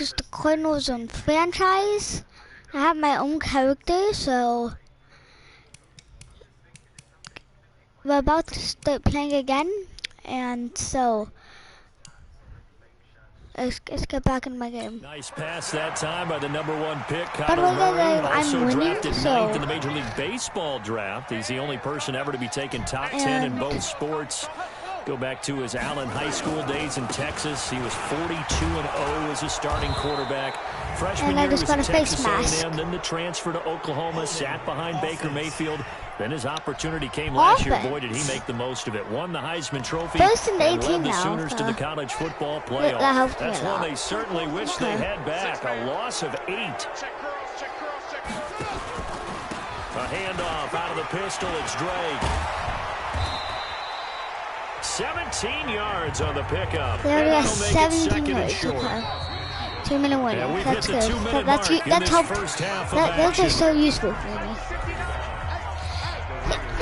because the Cardinals on franchise. I have my own character, so we're about to start playing again, and so let's get back in my game. Nice pass that time by the #1 pick, But Kyler Murray. I'm winning, drafted so 9th in the Major League Baseball draft. He's the only person ever to be taken top 10 in both sports. Go back to his Allen High School days in Texas. He was 42-0 as a starting quarterback. Freshman year, he was at Texas A&M, then the transfer to Oklahoma, sat behind Baker Mayfield. Then his opportunity came last year. Boy, did he make the most of it. Won the Heisman Trophy and led the Sooners to the college football playoff. That's one they certainly wish they had back. A loss of 8. A handoff out of the pistol. It's Drake. 17 yards on the pickup. There we are, 17 yards. 2-minute warning. That's good. That's helpful. Those are so useful for me.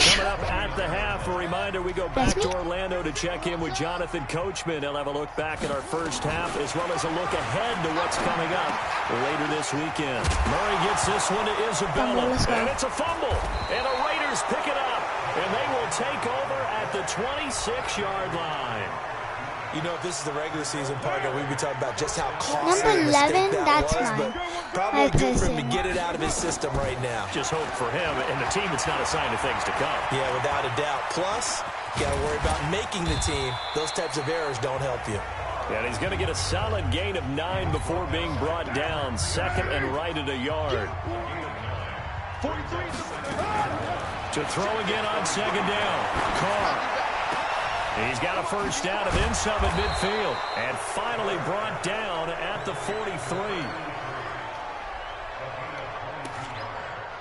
Coming up at the half, a reminder, we go back to Orlando to check in with Jonathan Coachman. He'll have a look back at our first half, as well as a look ahead to what's coming up later this weekend. Murray gets this one to Isabella, and it's a fumble. And the Raiders pick it up, and they will take over at the 26-yard line. You know, if this is the regular season, partner, we'd be talking about just how costly Number 11, that's mine. But probably good for him to get it out of his system right now. Just hope for him and the team it's not a sign of things to come. Yeah, without a doubt. Plus, you got to worry about making the team. Those types of errors don't help you. And he's going to get a solid gain of 9 before being brought down. Second and right at a yard. To throw again on second down. Carr. He's got a first down and then some at midfield. And finally brought down at the 43.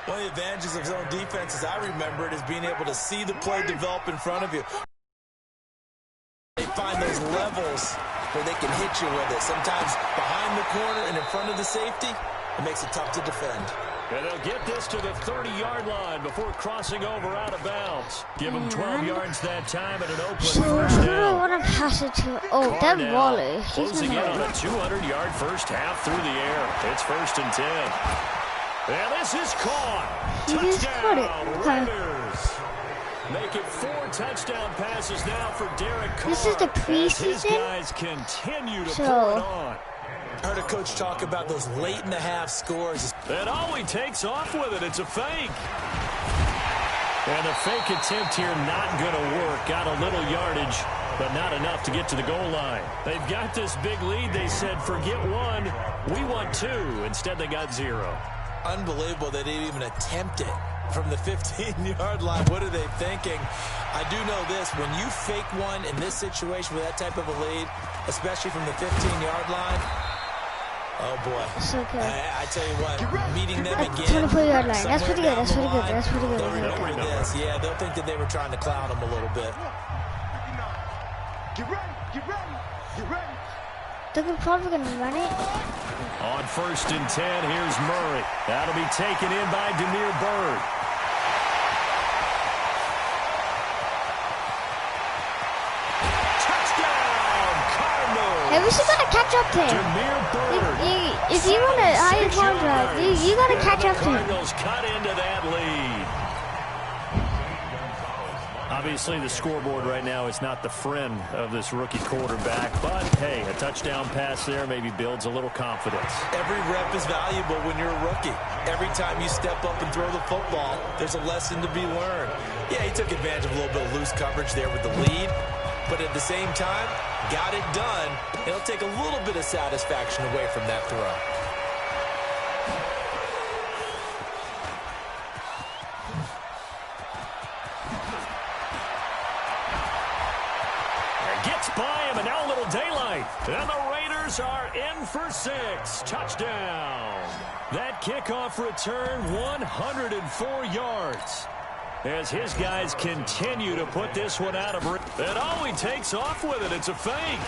One of the advantages of zone defense, as I remember it, is being able to see the play develop in front of you. They find those levels where they can hit you with it. Sometimes behind the corner and in front of the safety, it makes it tough to defend. And they'll get this to the 30-yard line before crossing over out of bounds. Give them 12 yards that time and an open first down. Who do I want to pass it to? Oh, that Waller. Closing in on a 200-yard first half through the air. It's 1st and 10. And this is caught. Touchdown, Raiders. Make it 4 touchdown passes now for Derek Carr. This is the preseason. His guys continue to pour it on. I heard a coach talk about those late-in-the-half scores. And always takes off with it. It's a fake. And the fake attempt here not going to work. Got a little yardage, but not enough to get to the goal line. They've got this big lead. They said, forget 1, we want 2. Instead, they got 0. Unbelievable they didn't even attempt it from the 15-yard line. What are they thinking? I do know this. When you fake one in this situation with that type of a lead, especially from the 15-yard line, oh, boy. So good. I tell you what, meeting them again. 24-yard line. That's pretty good. That's pretty good. That's pretty good. They'll remember this. Yeah, they'll think that they were trying to clown them a little bit. Get ready. Get ready. Get ready. They're probably going to run it. On 1st and 10, here's Murray. That'll be taken in by Demir Bird. Touchdown, Cardinals. Hey, we should gotta catch up to him. Demir Bird. If you want to high contract, you gotta catch up to him. Cardinals cut into that lead. Obviously, the scoreboard right now is not the friend of this rookie quarterback, but hey, a touchdown pass there maybe builds a little confidence. Every rep is valuable when you're a rookie. Every time you step up and throw the football, there's a lesson to be learned. Yeah, he took advantage of a little bit of loose coverage there with the lead, but at the same time, got it done. It'll take a little bit of satisfaction away from that throw. Gets by him, and now a little daylight. And the Raiders are in for 6. Touchdown. That kickoff return, 104 yards. As his guys continue to put this one out of reach. And he takes off with it. It's a fake.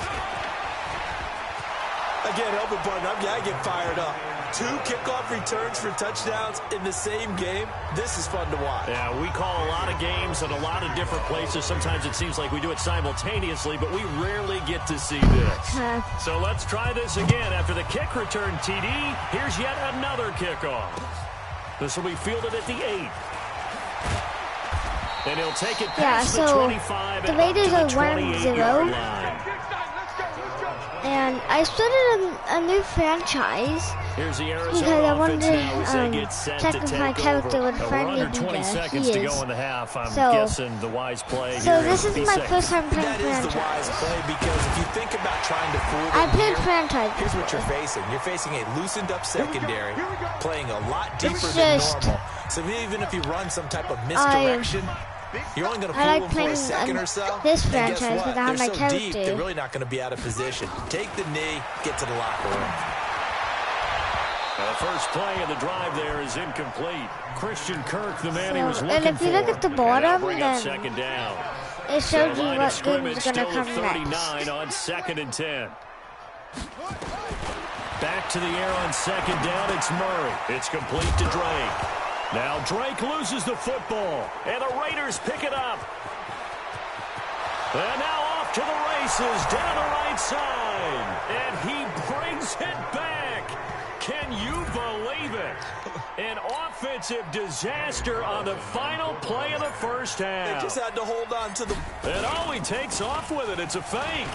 I can't help it, partner. I get fired up. 2 kickoff returns for touchdowns in the same game. This is fun to watch. Yeah, we call a lot of games at a lot of different places. Sometimes it seems like we do it simultaneously, but we rarely get to see this. So let's try this again. After the kick return TD, here's yet another kickoff. This will be fielded at the 8. And he'll take it past the 25 the and Raiders up to the are 28-yard line. And I started a new franchise Here's the because Arizona I wanted offense now as they to get set check to if take my character over. would We're finally under be 20 there. seconds He to is. go in the half. I'm So- guessing the wise play So here this is be my safe. first time playing That is the wise franchise. play because if you think about trying to fool them I played here, franchise here's what before. you're facing. You're facing a loosened up secondary, playing a lot deeper It's than just- normal. So even if you run some type of misdirection, you're only going to I fool like them for playing a second or so. this And guess franchise what? because I have They're my so deep, character. they're really not going to be out of position. Take the knee, get to the locker room. The first play of the drive there is incomplete. Christian Kirk, the man he was So, looking and if you look for. at the And that'll bottom, bring up then second down. it So shows you line of what game scrimmage is going to still at come 39 next. on 2nd and 10. Back to the air on 2nd down. It's Murray. It's complete to Drake. Now Drake loses the football, and the Raiders pick it up. And now off to the races down the right side. And he brings it back. Can you believe it? An offensive disaster on the final play of the first They half. just had to hold on to the... And oh, he takes off with it. It's a fake.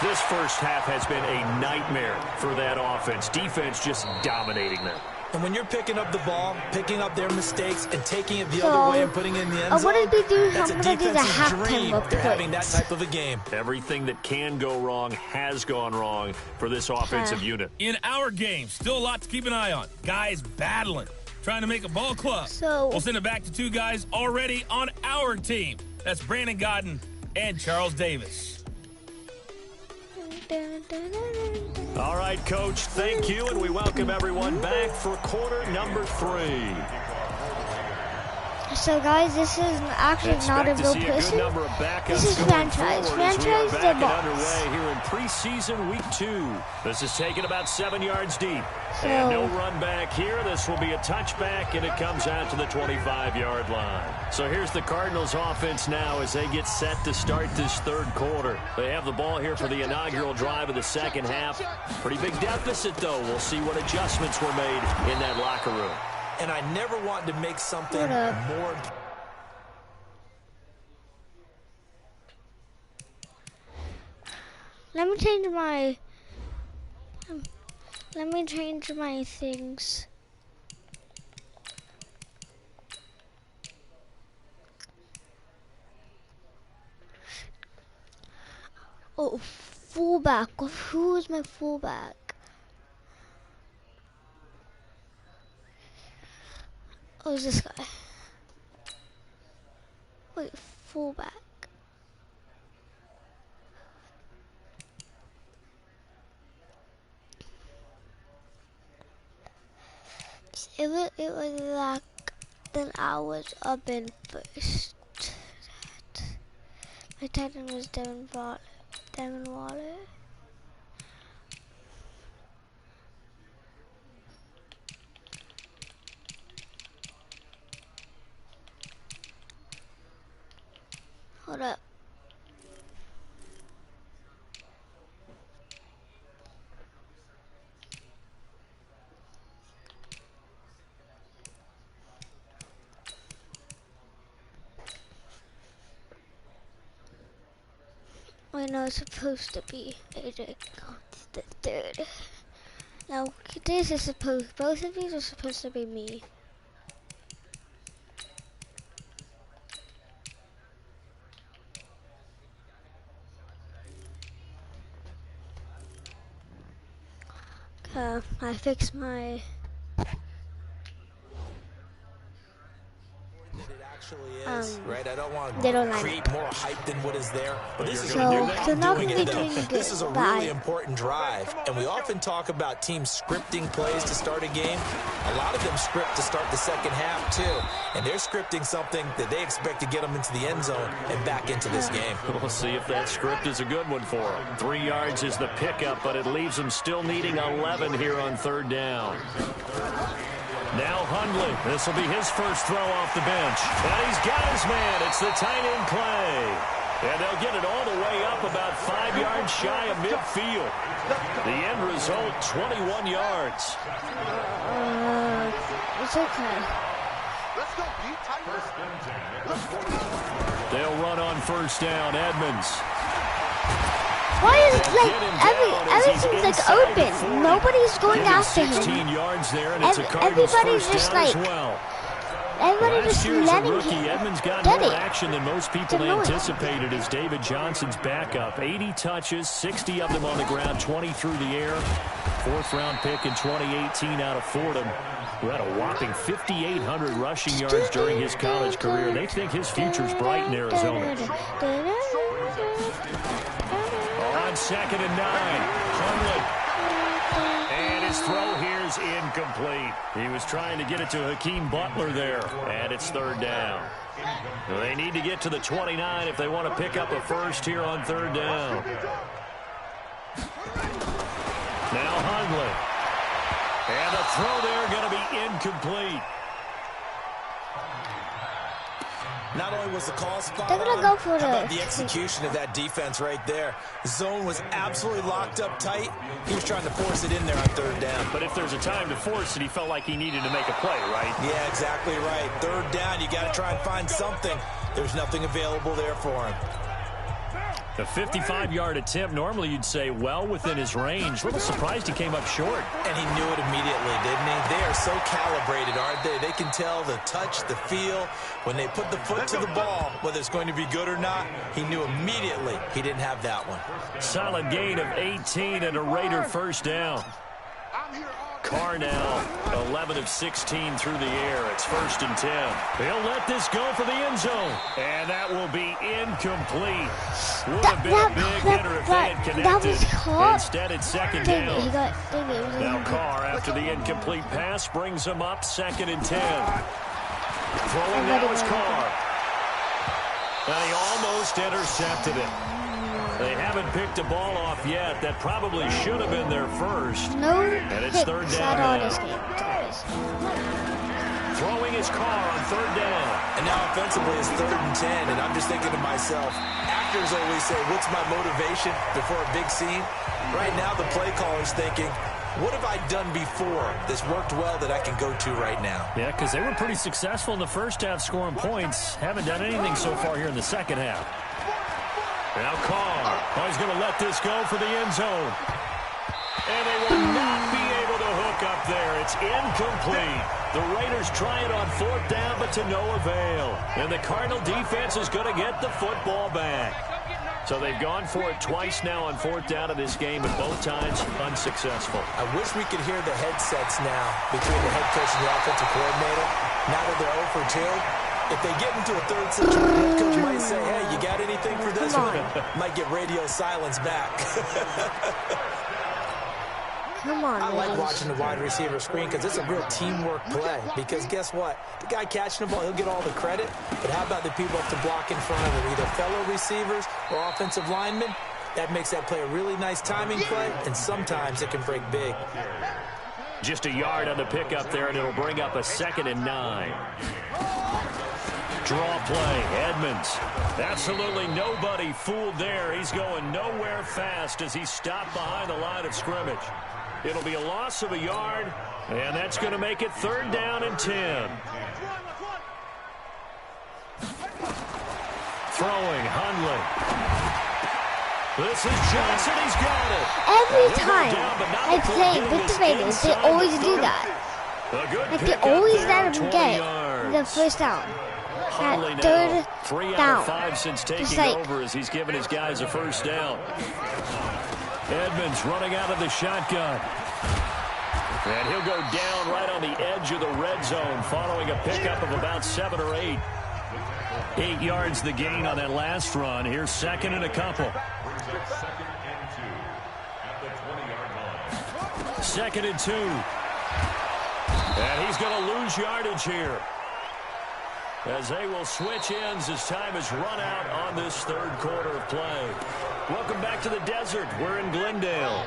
This first half has been a nightmare for that offense. Defense just dominating them. And when you're picking up the ball, picking up their mistakes, and taking it the So, other way and putting it in the end zone, what did we do? that's I'm a gonna do the defensive halftime dream. They're having that reports. type of a game. Everything that can go wrong has gone wrong for this offensive unit. In our game, still a lot to keep an eye on. Guys battling, trying to make a ball club. So- we'll send it back to 2 guys already on our team. That's Brandon Godden and Charles Davis. All right, Coach, thank you, and we welcome everyone back for quarter number 3. So guys, this is actually not a Expect to real see a good person. number of backups This is going franchise. forward as we are Franchise the back and boss. underway here in preseason week 2. This is taken about 7 yards deep. So- And no run back here. This will be a touchback, and it comes out to the 25-yard line. So here's the Cardinals offense now as they get set to start this third quarter. They have the ball here for the inaugural drive of the second half. Pretty big deficit, though. We'll see what adjustments were made in that locker room. And I never wanted to make something What up? more... Let me change my things. Oh, fullback. Who is my fullback? Oh, it's this guy. Wait, fullback. It was like then I was up in first. My titan was Devin Waller. Hold up. I know it's supposed to be AJ the third. Now this is supposed, both of these are supposed to be me. I fixed my Right, I don't want they to don't line create up. more hype than what is there. But this is So they're not doing going to it be though. doing good. This is a but really important drive, and we often talk about teams scripting plays to start a game. A lot of them script to start the second half too, and they're scripting something that they expect to get them into the end zone and back into this game. We'll see if that script is a good one for him. 3 yards is the pickup, but it leaves him still needing 11 here on third down. Now Hundley. This will be his first throw off the bench. And he's got his man. It's the tight end play. And they'll get it all the way up about 5 yards shy of midfield. The end result, 21 yards. It's okay. Let's go, Pete. They'll run on first down. Edmonds. Why is it like everything's like open? Nobody's going after him. 16 yards there, and it's a Cardinals Everybody's first just down as like well. everybody Last just year as a letting rookie, him Edmonds got get more it. action than most people annoying. anticipated as David Johnson's backup. 80 touches, 60 of them on the ground, 20 through the air. 4th-round pick in 2018 out of Fordham, who had a whopping 5,800 rushing yards during his college career. They think his future's bright in Arizona. On 2nd and 9, Hundley. And his throw here's incomplete. He was trying to get it to Hakeem Butler there, and it's 3rd down. They need to get to the 29 if they want to pick up a first here on 3rd down. Now Hundley. And the throw there going to be incomplete. Not only was the call spot They're gonna on, go for how about the- the execution of that defense right there. Zone was absolutely locked up tight. He was trying to force it in there on 3rd down. But if there's a time to force it, he felt like he needed to make a play, right? Yeah, exactly right. 3rd down, you got to try and find something. There's nothing available there for him. A 55-yard attempt, normally you'd say well within his range. A little surprised he came up short. And he knew it immediately, didn't he? They are so calibrated, aren't they? They can tell the touch, the feel. When they put the foot to the ball, whether it's going to be good or not, he knew immediately he didn't have that one. Solid gain of 18 and a Raider first down. Carr now 11 of 16 through the air. It's 1st and 10. He'll let this go for the end zone. And that will be incomplete. Would have been a big hitter if they had that was connected. Carr. Instead, it's 2nd David, down. he got David. Now Carr, after the incomplete pass, brings him up 2nd and 10. Throwing now is Carr. And he almost intercepted it. They haven't picked a ball off yet. That probably should have been their first. No And it's hits 3rd at down all now. this game. Throwing his Carr on 3rd down. And now offensively it's 3rd and 10, and I'm just thinking to myself, actors always say, what's my motivation before a big scene? Right now the play caller's thinking, what have I done before that's worked well that I can go to right now? Yeah, because they were pretty successful in the first half scoring points. Haven't done anything so far here in the second half. Now Carr. Oh, he's going to let this go for the end zone. And they will not be able to hook up there. It's incomplete. The Raiders try it on 4th down, but to no avail. And the Cardinal defense is going to get the football back. So they've gone for it twice now on 4th down of this game, and both times unsuccessful. I wish we could hear the headsets now between the head coach and the offensive coordinator. Now that they're 0 for 2. If they get into a 3rd situation, the head coach might say, hey, you got anything for this one? Might get radio silence back. Come on, I like ladies. watching the wide receiver screen because it's a real teamwork play. Because guess what? The guy catching the ball, he'll get all the credit. But how about the people up to block in front of him, either fellow receivers or offensive linemen? That makes that play a really nice timing play, and sometimes it can break big. Just a yard on the pickup there, and it'll bring up a 2nd and 9. Draw play, Edmonds. Absolutely nobody fooled there. He's going nowhere fast as he stopped behind the line of scrimmage. It'll be a loss of a yard, and that's going to make it 3rd down and 10. Throwing, Hundley. This is Johnson. He's got it. Every time I play with the Raiders, they always do that. Like they always let them get the first down. Hundley At now 3rd 3 out down. of 5 since taking like- over as he's given his guys a first down. Edmonds running out of the shotgun. And he'll go down right on the edge of the red zone following a pickup of about 7 or 8. 8 yards the gain on that last run. Here's second and a couple. Second and 2. And he's going to lose yardage here, as they will switch ends as time has run out on this third quarter of play. Welcome back to the desert. We're in Glendale.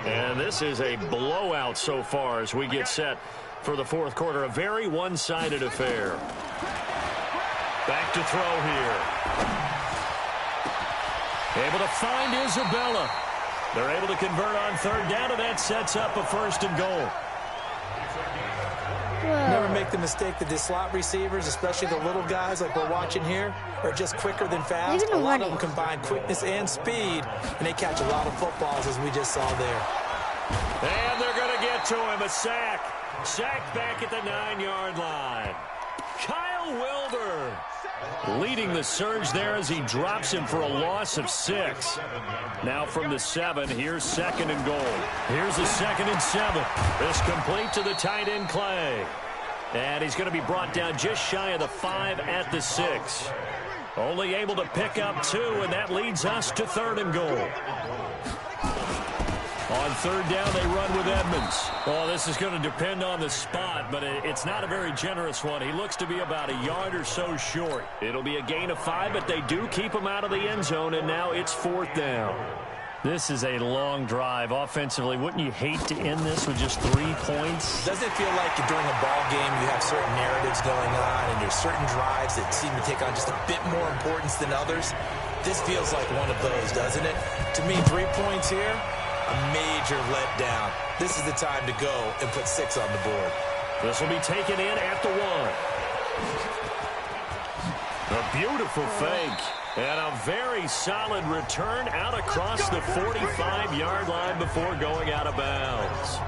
And this is a blowout so far as we get set for the fourth quarter. A very one-sided affair. Back to throw here. Able to find Isabella. They're able to convert on third down, and that sets up a first and goal. Never make the mistake that the slot receivers, especially the little guys like we're watching here, are just quicker than fast. A lot of them combine quickness and speed, and they catch a lot of footballs, as we just saw there. And they're going to get to him. A sack. Sacked back at the 9-yard line. Kyle Wilbur leading the surge there as he drops him for a loss of 6. Now from the 7, here's second and goal. Here's a 2nd and 7. This complete to the tight end Clay. And he's going to be brought down just shy of the 5 at the 6. Only able to pick up 2, and that leads us to third and goal. On third down, they run with Edmonds. Well, this is going to depend on the spot, but it's not a very generous one. He looks to be about a yard or so short. It'll be a gain of 5, but they do keep him out of the end zone, and now it's fourth down. This is a long drive offensively. Wouldn't you hate to end this with just 3 points? Doesn't it feel like during a ball game you have certain narratives going on, and there's certain drives that seem to take on just a bit more importance than others? This feels like one of those, doesn't it? To me, 3 points here, a major letdown. This is the time to go and put 6 on the board. This will be taken in at the 1. A beautiful fake. And a very solid return out across the 45-yard line before going out of bounds.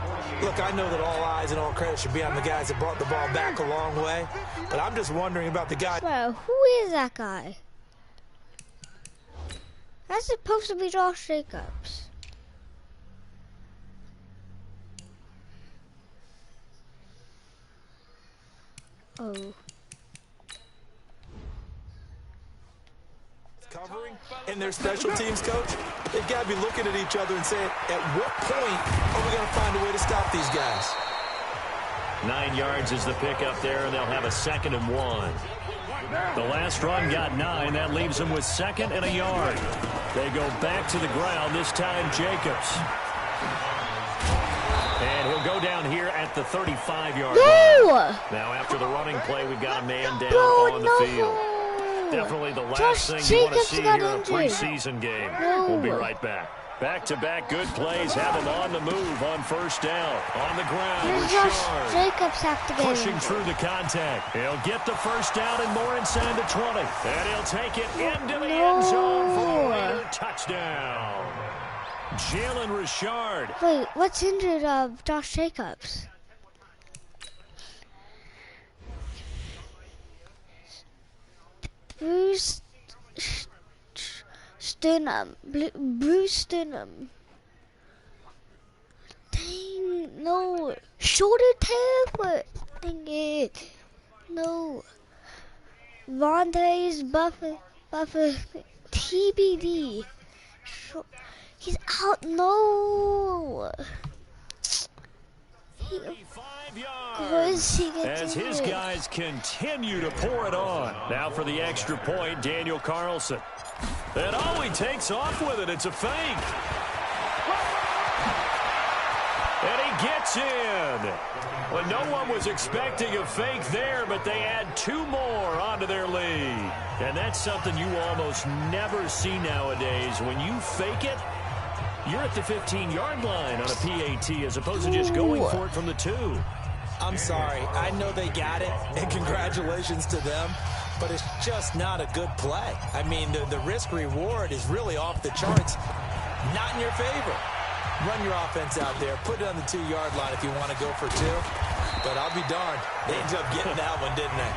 Look, I know that all eyes and all credit should be on the guys that brought the ball back a long way, but I'm just wondering about the guy. Bro, who is that guy? That's supposed to be Josh Jacobs. Oh. Covering and their special teams coach, they've got to be looking at each other and saying, at what point are we going to find a way to stop these guys? 9 yards is the pickup there, and they'll have a 2nd and 1. The last run got 9. That leaves them with 2nd and a yard. They go back to the ground, this time Jacobs. And he'll go down here at the 35-yard line. Now after the running play, we've got a man down on the field. Definitely the last thing you want to see here in a preseason game. We'll be right back. Back-to-back good plays have him on the move on first down. On the ground, Richard Jacobs have to get pushing through the contact. He'll get the first down and more inside the 20. And he'll take it into the end zone for a touchdown. Jalen Richard. Wait, what's injured of Josh Jacobs? Bruce Stunham. Bruce Stunham. Dang, no. Shoulder tear? Dang it. No. Vontae's Buffer TBD. He's out. No. As his guys continue to pour it on. Now for the extra point, Daniel Carlson. And oh, he takes off with it. It's a fake. And he gets in. Well, no one was expecting a fake there, but they add 2 more onto their lead. And that's something you almost never see nowadays. When you fake it, you're at the 15-yard line on a PAT as opposed to just going for it from the 2. I'm sorry. I know they got it, and congratulations to them, but it's just not a good play. I mean, the risk-reward is really off the charts. Not in your favor. Run your offense out there. Put it on the 2-yard line if you want to go for 2. But I'll be darned. They ended up getting that one, didn't they?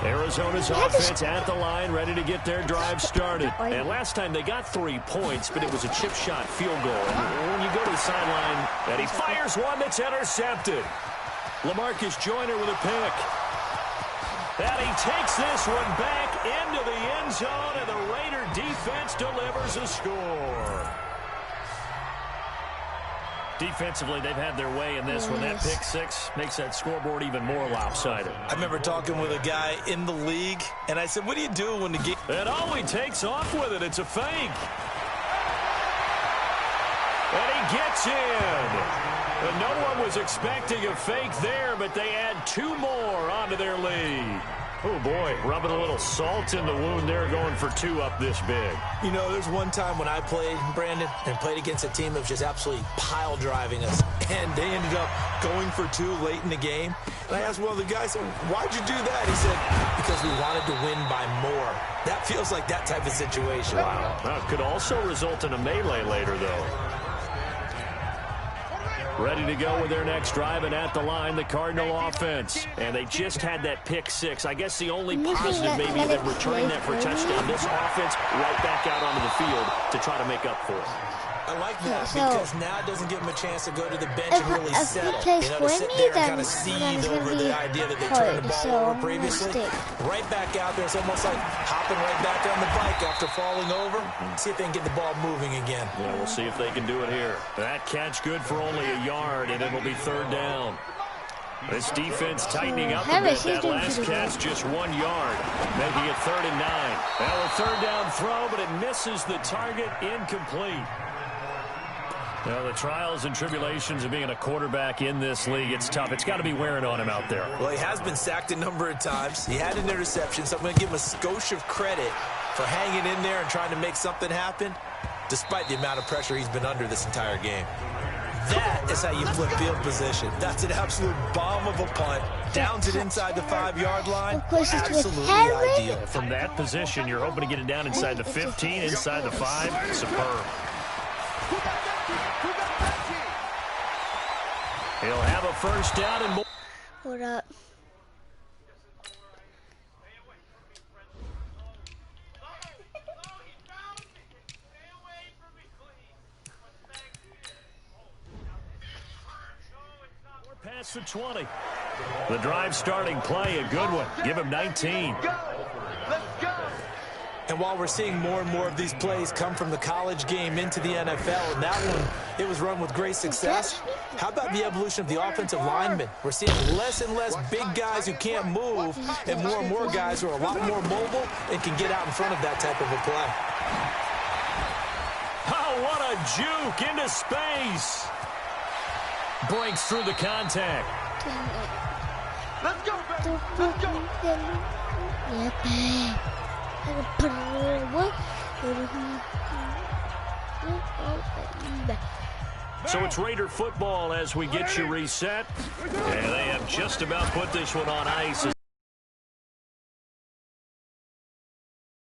Arizona's offense at the line, ready to get their drive started. And last time they got 3 points, but it was a chip shot field goal. And when you go to the sideline, and he fires one that's intercepted. LaMarcus Joyner with a pick. And he takes this one back into the end zone, and the Raider defense delivers a score. Defensively, they've had their way in this one. That pick six makes that scoreboard even more lopsided. I remember talking with a guy in the league, and I said, what do you do when the game... And oh, he takes off with it. It's a fake. And he gets in. And no one was expecting a fake there, but they add 2 more onto their lead. Oh, boy, rubbing a little salt in the wound there, going for 2 up this big. You know, there's one time when I played, Brandon, and played against a team that was just absolutely pile driving us, and they ended up going for 2 late in the game. And I asked one of the guys, why'd you do that? He said, because we wanted to win by more. That feels like that type of situation. Wow. Well, it could also result in a melee later, though. Ready to go with their next drive, and at the line, the Cardinal offense. And they just had that pick 6. I guess the only positive maybe them returning that for a touchdown. This offense right back out onto the field to try to make up for it. I like that because now it doesn't give them a chance to go to the bench and really settle. You know, to sit there and kind of seethe over the idea that they turned the ball over previously. Right back out there. It's almost like hopping right back on the bike after falling over. See if they can get the ball moving again. Yeah, we'll see if they can do it here. That catch good for only a yard, and it'll be 3rd down. This defense tightening up a bit. That last catch just 1 yard, making it 3rd and 9. Now a 3rd down throw, but it misses the target, incomplete. Well, the trials and tribulations of being a quarterback in this league, it's tough. It's got to be wearing on him out there. Well, he has been sacked a number of times. He had an interception, so I'm going to give him a skosh of credit for hanging in there and trying to make something happen, despite the amount of pressure he's been under this entire game. That is how you flip field position. That's an absolute bomb of a punt. Downs it inside the 5-yard line. Absolutely ideal. From that position, you're hoping to get it down inside the 15, inside the 5. Superb. He'll have a 1st down and more. What up? Past the 20. The drive starting play, a good one. Give him 19. And while we're seeing more and more of these plays come from the college game into the NFL, and that one, it was run with great success, how about the evolution of the offensive linemen? We're seeing less and less big guys who can't move, and more guys who are a lot more mobile and can get out in front of that type of a play. Oh, what a juke into space. Breaks through the contact. Let's go, baby. Let's go. So it's Raider football as we get you reset. And they have just about put this one on ice.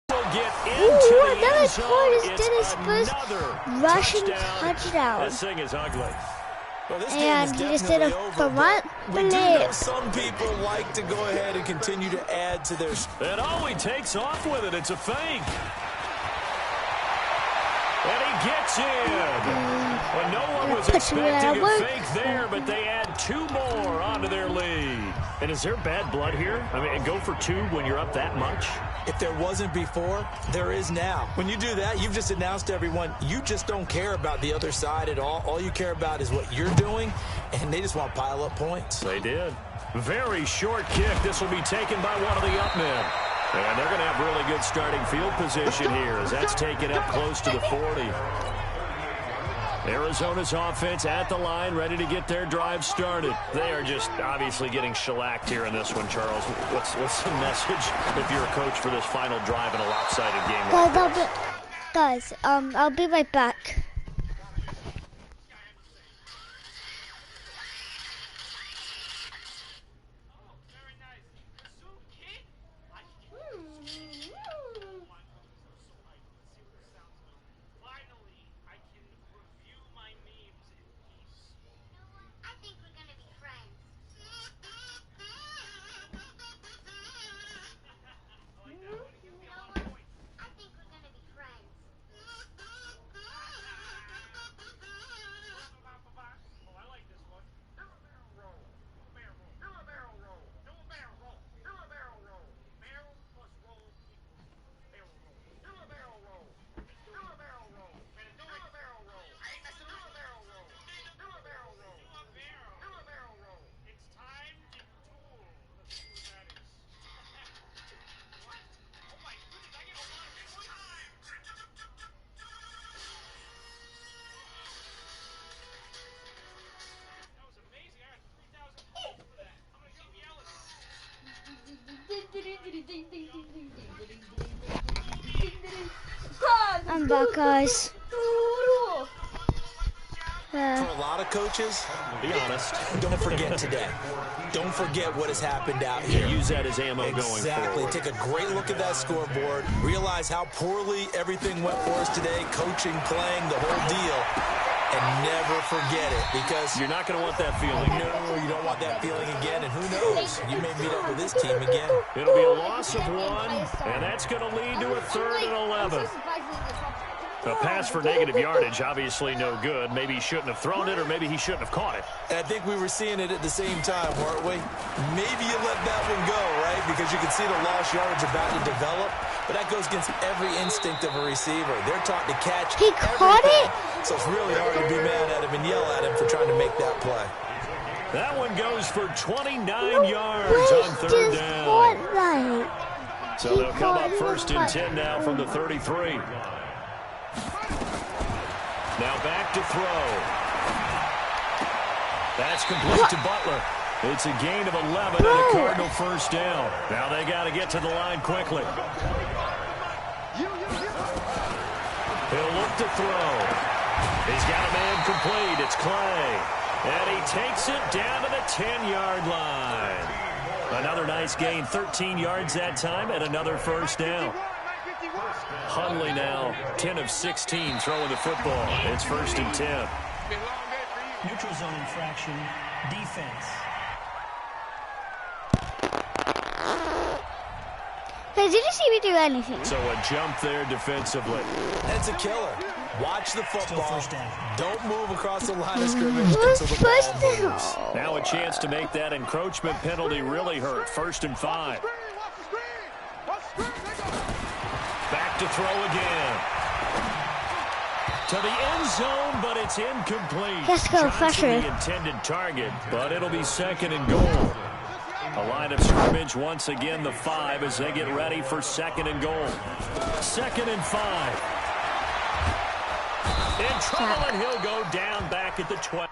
We'll get into the end zone. It's another rushing touchdown. This thing is ugly. Well, this And game he is just did a definitely over, front but we do know flip. some people like to go ahead and continue to add to their... And oh, he takes off with it. It's a fake. And he gets in. Well, no one was expecting a fake there, but they add 2 more onto their lead. And is there bad blood here? I mean, go for 2 when you're up that much? If there wasn't before, there is now. When you do that, you've just announced to everyone, you just don't care about the other side at all. All you care about is what you're doing, and they just want to pile up points. They did. Very short kick. This will be taken by one of the up men. And they're going to have really good starting field position here as that's taken up close to the 40. Arizona's offense at the line, ready to get their drive started. They are just obviously getting shellacked here in this one, Charles. What's the message if you're a coach for this final drive in a lopsided game like this? Guys, I'll be right back. I'm back, guys. For a lot of coaches, Be honest. don't forget today. Don't forget what has happened out here. Use that as ammo going forward. Exactly. Take a great look at that scoreboard. Realize how poorly everything went for us today. Coaching, playing, the whole deal. And never forget it, because You're not going to want that feeling. no, you don't want that feeling again. And who knows? You may meet up with this team again. It'll be a loss of 1, and that's going to lead to a 3rd and 11. A pass for negative yardage, obviously no good. Maybe he shouldn't have thrown it, or maybe he shouldn't have caught it. I think we were seeing it at the same time, weren't we? Maybe you let that one go, right? Because you can see the lost yardage about to develop. But that goes against every instinct of a receiver. They're taught to catch He caught everything. it? So it's really hard to be mad at him and yell at him for trying to make that play. That one goes for 29 yards on 3rd down. So they'll come up 1st and 10 now from the 33. Now back to throw. That's complete to Butler. It's a gain of 11 and a Cardinal 1st down. Now they got to get to the line quickly. He'll look to throw. He's got a man complete. It's Clay. And he takes it down to the 10-yard line. Another nice gain, 13 yards that time, and another 1st down. Hundley now, 10 of 16 throwing the football. It's 1st and 10. Neutral zone infraction, defense. Hey, did you see me do anything? So a jump there defensively. That's a killer. Watch the Still football. 1st down. Don't move across the line of scrimmage Who's until the first ball moves. down? Now a chance to make that encroachment penalty really hurt. 1st and 5. Back to throw again. To the end zone, but it's incomplete. Let's go, Johnson, pressure. the intended target, but it'll be 2nd and goal. A line of scrimmage once again, the 5, as they get ready for 2nd and goal. 2nd and 5. In trouble, and he'll go down back at the 12.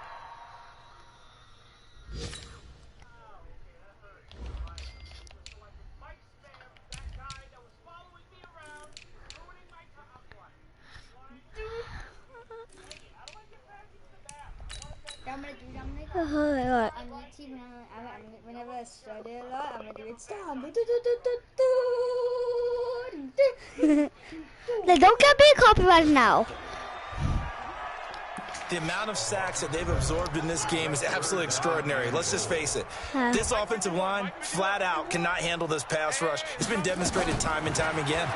Oh my God. On YouTube, whenever I study a lot, I'm gonna do it down. Don't get me copyrighted now. The amount of sacks that they've absorbed in this game is absolutely extraordinary. Let's just face it. This offensive line, flat out, cannot handle this pass rush. It's been demonstrated time and time again.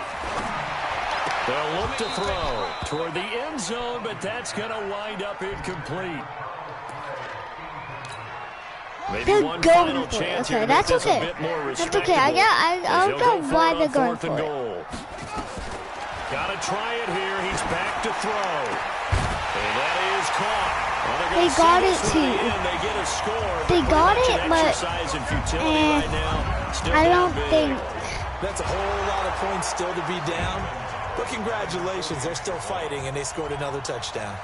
They'll look to throw toward the end zone, but that's going to wind up incomplete. Maybe They're one going final for it. chance Okay, here to that's make this okay. a bit more That's respectable. okay. I'll He'll know go for why it they're on going 4th and for it. goal. Got to try it here. He's back to throw. And that is caught. Well, They got it too. They get a score. They got it, but exercise in futility right now. Still I down don't big. think. That's a whole lot of points still to be down. But congratulations, they're still fighting, and they scored another touchdown.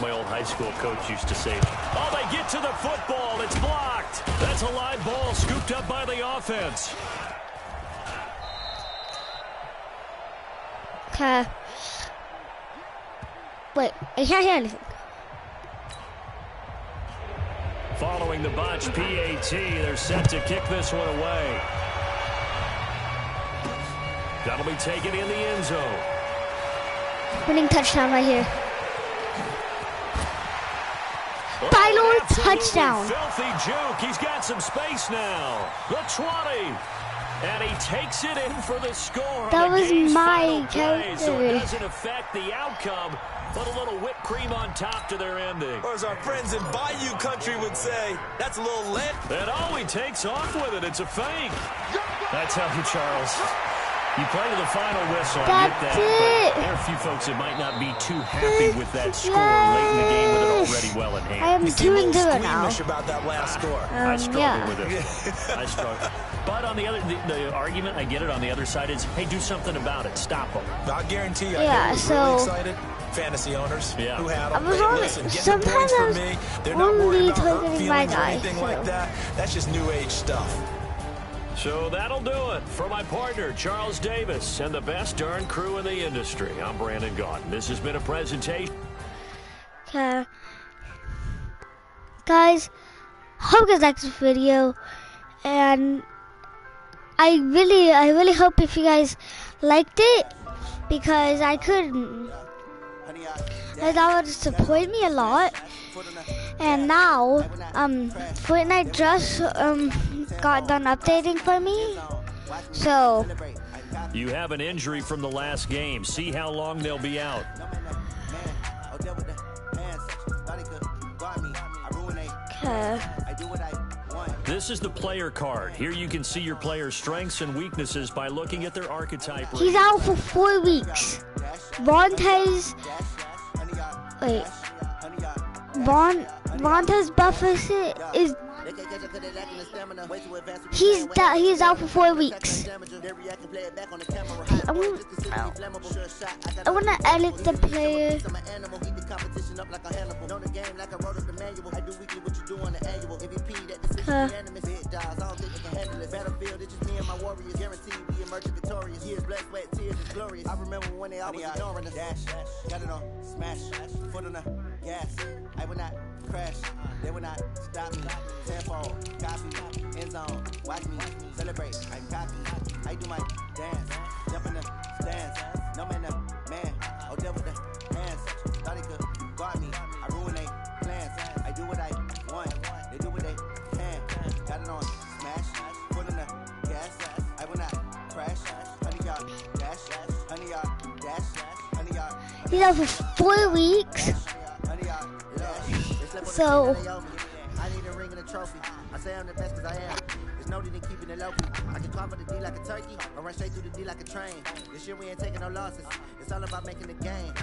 My old high school coach used to say, oh, they get to the football. It's blocked. That's a live ball scooped up by the offense. Okay. Wait, I can't hear anything. Following the botch PAT, they're set to kick this one away. That'll be taken in the end zone. Winning touchdown right here. Final Absolutely touchdown. Filthy juke. He's got some space now. The 20. And he takes it in for the score. That on the was game's my final play, so it character. doesn't affect the outcome. Put a little whipped cream on top to their ending. Or as our friends in Bayou Country would say, that's a little lit. And oh, he takes off with it. It's a fake. That's how you, Charles. You play to the final whistle. I get That's that. it. But there are a few folks that might not be too happy with that score late in the game with it already well in hand. I am You seem a 2-0 little now. squeamish about that last score. I struggle Yeah. with it. I struggle. But on the other, the argument, I get it, on the other side is, hey, do something about it. Stop them. I guarantee you, Yeah, I was so- really excited. Fantasy owners Yeah. who had I them. was Hey, only- listen, getting the sometimes points I for was me. They're not only worried about hurt targeting my feelings or guy, anything so. like that. That's just new age stuff. So So that'll do it for my partner, Charles Davis, and the best darn crew in the industry. I'm Brandon Gaudin. This has been a presentation. Okay. Guys, hope you guys liked this video, and I really hope if you guys liked it, because I couldn't. That would support me a lot. And now, Fortnite just got done updating for me. So you have an injury from the last game. See how long they'll be out. okay. This is the player card. Here you can see your player's strengths and weaknesses by looking at their archetype. He's out for 4 weeks. Vontae's Buffett is he's out for 4 weeks. I wanna edit the player. I remember when they always ignoring us. Dash, got it on, smash, foot on the gas. I would not crash, they would not stop me. Tenfold, copy, end zone, watch me celebrate. I copy, I do my dance, jump in the stands. No man, man, oh devil with the hands. Thought he could guard me, I ruin they plans. I do what I want, they do what they can. Got it on, smash, foot on the gas. I will not crash, honey y'all dash, honey y'all dash, honey y'all. He's out for 4 weeks. So I need a ring and a trophy. I say I'm the best because I am. There's no need in keeping it low key. I can carve the D like a turkey or run straight through the D like a train. This year we ain't taking no losses. It's all about making the game.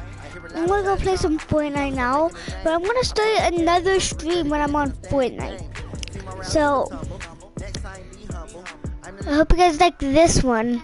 I'm gonna go play some Fortnite now, but I'm gonna start another stream when I'm on Fortnite. So I hope you guys like this one.